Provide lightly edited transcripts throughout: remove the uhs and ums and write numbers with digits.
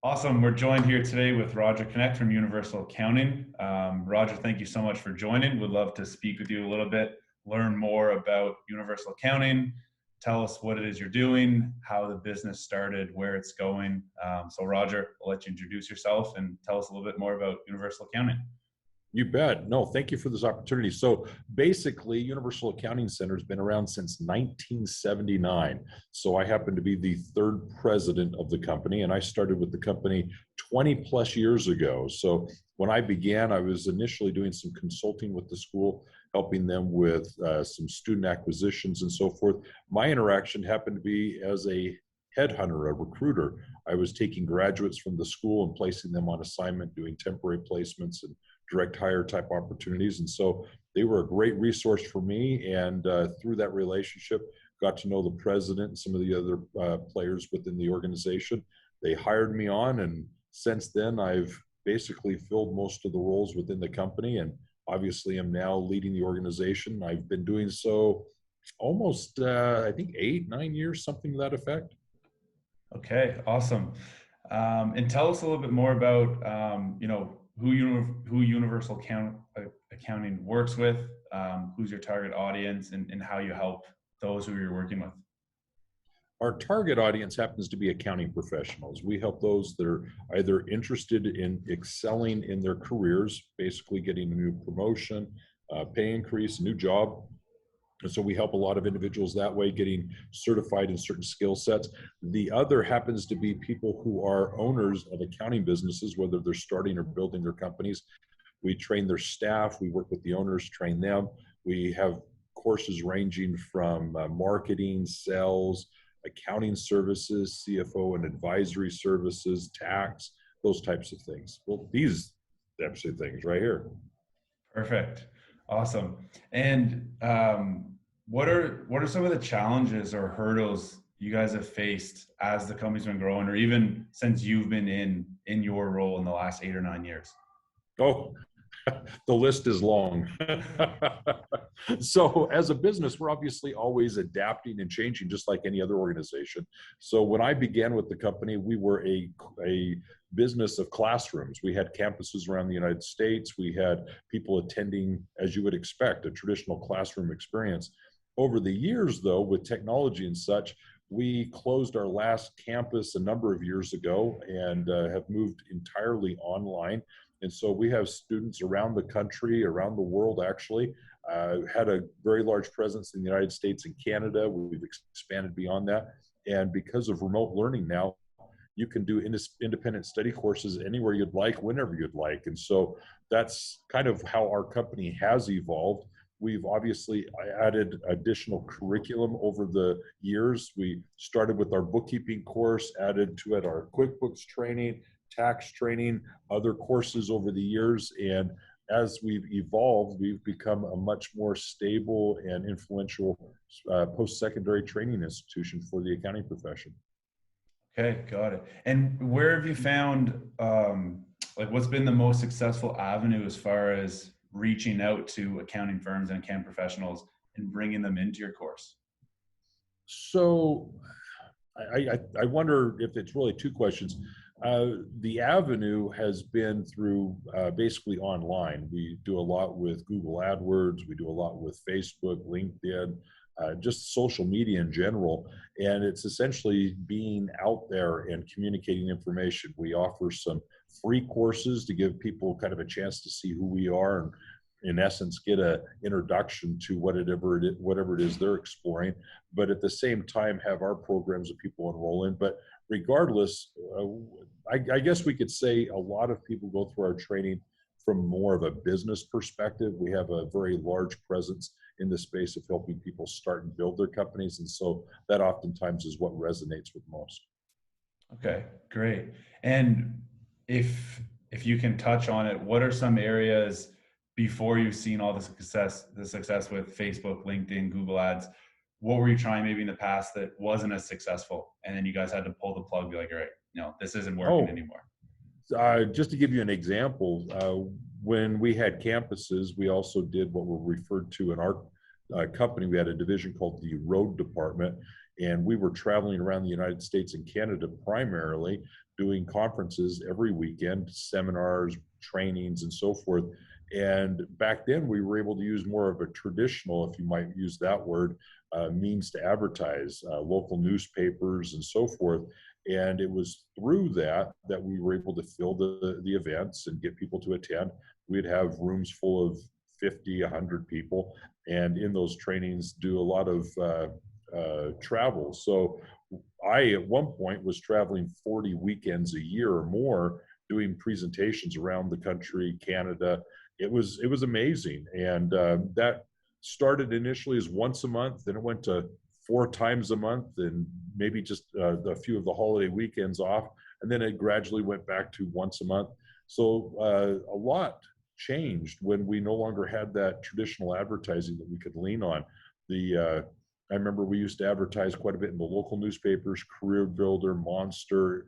Awesome. We're joined here today with Roger Connect from Universal Accounting. Roger, thank you so much for joining. Would love to speak with you a little bit, learn more about Universal Accounting, tell us what it is you're doing, how the business started, where it's going. So Roger, I'll let you introduce yourself and tell us a little bit more about Universal Accounting. You bet. No, thank you for this opportunity. So basically, Universal Accounting Center has been around since 1979. So I happen to be the third president of the company, and I started with the company 20 plus years ago. So when I began, I was initially doing some consulting with the school, helping them with some student acquisitions and so forth. My interaction happened to be as a headhunter, a recruiter. I was taking graduates from the school and placing them on assignment, doing temporary placements and direct hire type opportunities. And so they were a great resource for me. And through that relationship, got to know the president and some of the other players within the organization. They hired me on. And since then, I've basically filled most of the roles within the company. And obviously, I'm now leading the organization. I've been doing so almost, I think, 8-9 years, something to that effect. Okay, awesome. And tell us a little bit more about, who Universal Accounting works with, who's your target audience, and how you help those who you're working with. Our target audience happens to be accounting professionals. We help those that are either interested in excelling in their careers, basically getting a new promotion, pay increase, new job. And so we help a lot of individuals that way, getting certified in certain skill sets. The other happens to be people who are owners of accounting businesses, whether they're starting or building their companies. We train their staff. We work with the owners, train them. We have courses ranging from marketing, sales, accounting services, CFO and advisory services, tax, those types of things. Well, these types of things right here. Perfect. Awesome. And what are some of the challenges or hurdles you guys have faced as the company's been growing, or even since you've been in your role in the last 8 or 9 years? Oh, the list is long. So as a business, we're obviously always adapting and changing, just like any other organization. So when I began with the company, we were a business of classrooms. We had campuses around the United States. We had people attending, as you would expect, a traditional classroom experience. Over the years, though, with technology and such, we closed our last campus a number of years ago and have moved entirely online. And so we have students around the country, around the world, actually. Had a very large presence in the United States and Canada. We've expanded beyond that. And because of remote learning now, you can do independent study courses anywhere you'd like, whenever you'd like. And so that's kind of how our company has evolved. We've obviously added additional curriculum over the years. We started with our bookkeeping course, added to it our QuickBooks training, tax training, other courses over the years. And as we've evolved, we've become a much more stable and influential post-secondary training institution for the accounting profession. Okay, got it. And where have you found, what's been the most successful avenue as far as reaching out to accounting firms and accounting professionals and bringing them into your course? So I wonder if it's really two questions. The avenue has been through basically online. We do a lot with Google AdWords. We do a lot with Facebook, LinkedIn, just social media in general. And it's essentially being out there and communicating information. We offer some free courses to give people kind of a chance to see who we are and, in essence, get an introduction to whatever it is they're exploring, but at the same time have our programs that people enroll in. But regardless, I guess we could say a lot of people go through our training from more of a business perspective. We have a very large presence in the space of helping people start and build their companies. And so that oftentimes is what resonates with most. Okay, great. And if you can touch on it, what are some areas before you've seen all the success with Facebook, LinkedIn, Google Ads? What were you trying maybe in the past that wasn't as successful, and then you guys had to pull the plug, be like, all right, no, this isn't working anymore? Just to give you an example, when we had campuses, we also did what were referred to in our company. We had a division called the Road Department, And we were traveling around the United States and Canada primarily, doing conferences every weekend, seminars, trainings, and so forth. And back then, we were able to use more of a traditional, if you might use that word, means to advertise, local newspapers and so forth. And it was through that we were able to fill the events and get people to attend. We'd have rooms full of 50, 100 people, and in those trainings do a lot of travel. So I, at one point, was traveling 40 weekends a year or more, doing presentations around the country, Canada. It was amazing, and that started initially as once a month, then it went to 4 times a month, and maybe just a few of the holiday weekends off, and then it gradually went back to once a month. So a lot changed when we no longer had that traditional advertising that we could lean on. I remember we used to advertise quite a bit in the local newspapers, Career Builder, Monster,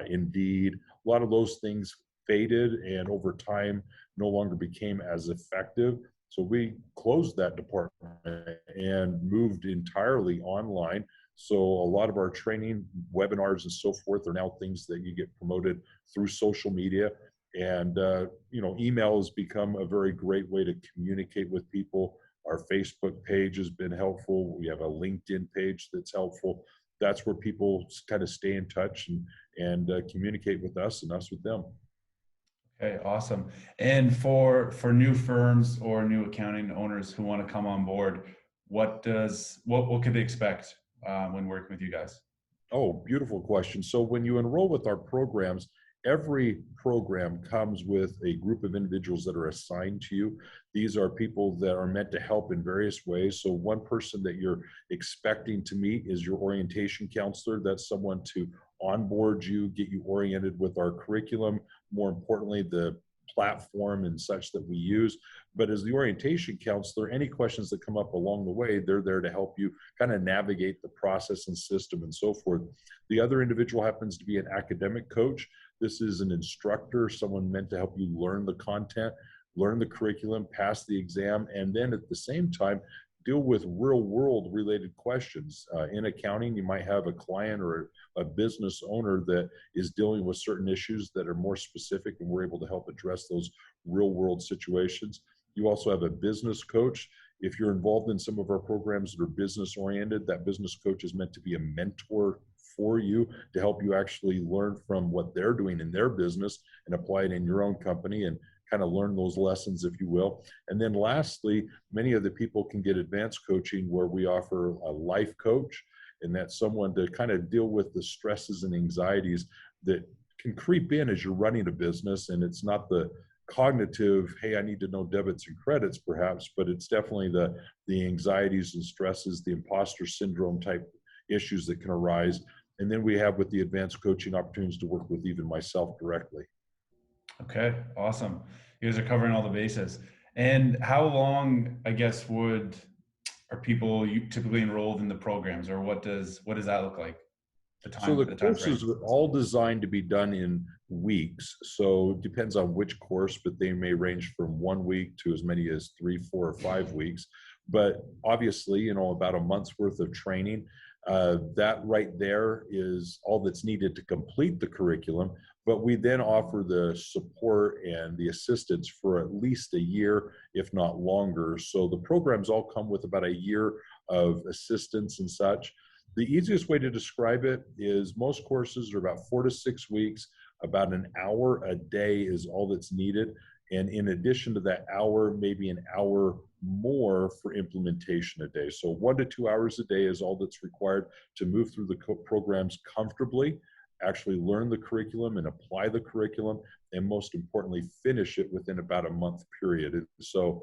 Indeed. A lot of those things faded and over time no longer became as effective. So we closed that department and moved entirely online. So a lot of our training, webinars, and so forth are now things that you get promoted through social media. And email has become a very great way to communicate with people. Our Facebook page has been helpful. We have a LinkedIn page that's helpful. That's where people kind of stay in touch and communicate with us and us with them. Okay, awesome. And for new firms or new accounting owners who want to come on board, what could they expect when working with you guys? Oh, beautiful question. So when you enroll with our programs, every program comes with a group of individuals that are assigned to you. These are people that are meant to help in various ways. So one person that you're expecting to meet is your orientation counselor. That's someone to onboard you, get you oriented with our curriculum, more importantly, the platform and such that we use. But as the orientation counselor, any questions that come up along the way, they're there to help you kind of navigate the process and system and so forth. The other individual happens to be an academic coach. This is an instructor, someone meant to help you learn the content, learn the curriculum, pass the exam, and then at the same time, deal with real world related questions. In accounting, you might have a client or a business owner that is dealing with certain issues that are more specific, and we're able to help address those real world situations. You also have a business coach. If you're involved in some of our programs that are business oriented, that business coach is meant to be a mentor for you to help you actually learn from what they're doing in their business and apply it in your own company and kind of learn those lessons, if you will. And then lastly, many of the people can get advanced coaching where we offer a life coach, and that's someone to kind of deal with the stresses and anxieties that can creep in as you're running a business. And it's not the cognitive, hey, I need to know debits and credits perhaps, but it's definitely the anxieties and stresses, the imposter syndrome type issues that can arise. And then we have with the advanced coaching opportunities to work with even myself directly. Okay, awesome. You guys are covering all the bases. And how long, I guess, are people typically enrolled in the programs, or what does that look like? So the time courses frame. are all designed to be done in weeks. So it depends on which course, but they may range from 1 week to as many as 3, 4, or 5 weeks. But obviously, about a month's worth of training. That right there is all that's needed to complete the curriculum. But we then offer the support and the assistance for at least a year, if not longer. So the programs all come with about a year of assistance and such. The easiest way to describe it is most courses are about 4 to 6 weeks. About an hour a day is all that's needed. And in addition to that hour, maybe an hour more for implementation a day. So 1 to 2 hours a day is all that's required to move through the programs comfortably, actually learn the curriculum and apply the curriculum, and most importantly, finish it within about a month period. So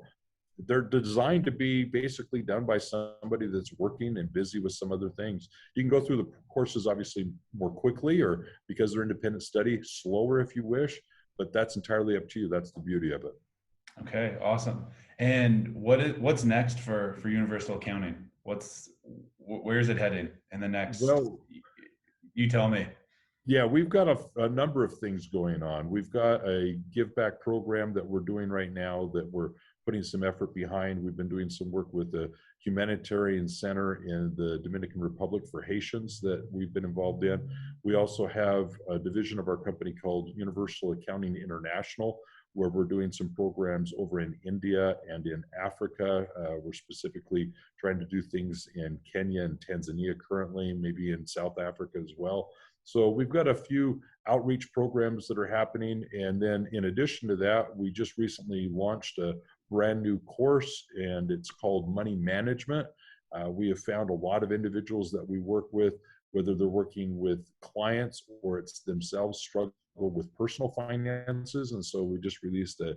they're designed to be basically done by somebody that's working and busy with some other things. You can go through the courses obviously more quickly, or because they're independent study, slower if you wish, but that's entirely up to you. That's the beauty of it. Okay, awesome. And what's next for Universal Accounting? Where is it heading in the next? Well, you tell me. Yeah, we've got a number of things going on. We've got a give back program that we're doing right now that we're putting some effort behind. We've been doing some work with the humanitarian center in the Dominican Republic for Haitians that we've been involved in. We also have a division of our company called Universal Accounting International, where we're doing some programs over in India and in Africa. We're specifically trying to do things in Kenya and Tanzania currently, maybe in South Africa as well. So we've got a few outreach programs that are happening. And then in addition to that, we just recently launched a brand new course, and it's called Money Management. We have found a lot of individuals that we work with, whether they're working with clients or it's themselves struggle with personal finances. And so we just released a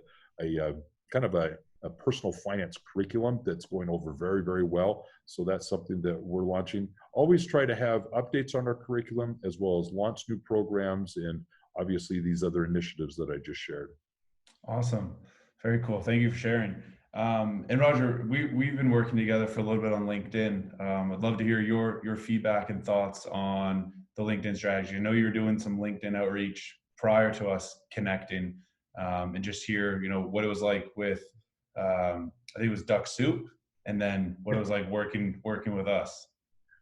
kind of a personal finance curriculum that's going over very, very well. So that's something that we're launching. Always try to have updates on our curriculum, as well as launch new programs and obviously these other initiatives that I just shared. Awesome. Very cool. Thank you for sharing. And Roger, we've been working together for a little bit on LinkedIn. I'd love to hear your feedback and thoughts on the LinkedIn strategy. I know you were doing some LinkedIn outreach prior to us connecting, and just hear, what it was like with, I think it was Duck Soup, and then what it was like working with us.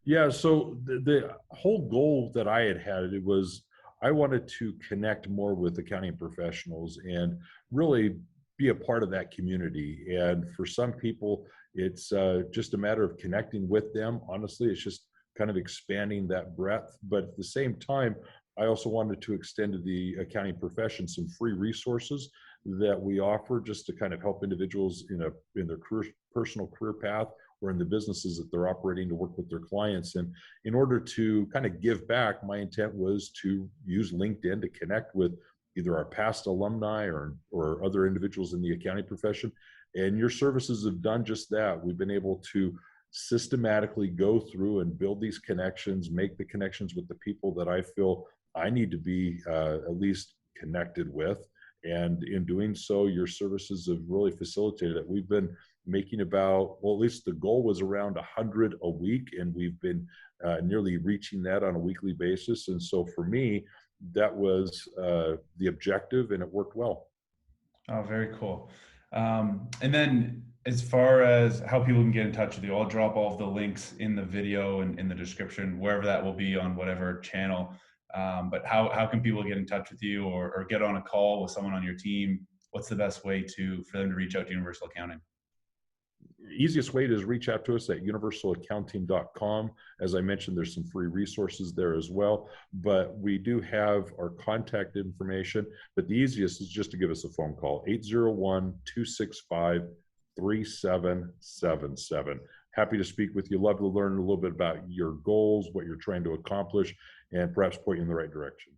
Yeah, so the whole goal that I had it was I wanted to connect more with accounting professionals and really be a part of that community. And for some people, it's just a matter of connecting with them. Honestly, it's just kind of expanding that breadth. But at the same time, I also wanted to extend to the accounting profession some free resources that we offer just to kind of help individuals in their personal career path or in the businesses that they're operating to work with their clients. And in order to kind of give back, my intent was to use LinkedIn to connect with either our past alumni or other individuals in the accounting profession. And your services have done just that. We've been able to systematically go through and build these connections, make the connections with the people that I feel I need to be at least connected with. And in doing so, your services have really facilitated it. We've been making about, well, at least the goal was around 100 a week, and we've been nearly reaching that on a weekly basis. And so for me, that was the objective, and it worked well. Oh, very cool. And then as far as how people can get in touch with you, I'll drop all of the links in the video and in the description, wherever that will be on whatever channel. But how can people get in touch with you or get on a call with someone on your team? What's the best way for them to reach out to Universal Accounting? Easiest way is reach out to us at universalaccounting.com. As I mentioned, there's some free resources there as well, but we do have our contact information. But the easiest is just to give us a phone call, 801-265-3777. Happy to speak with you. Love to learn a little bit about your goals, what you're trying to accomplish, and perhaps point you in the right direction.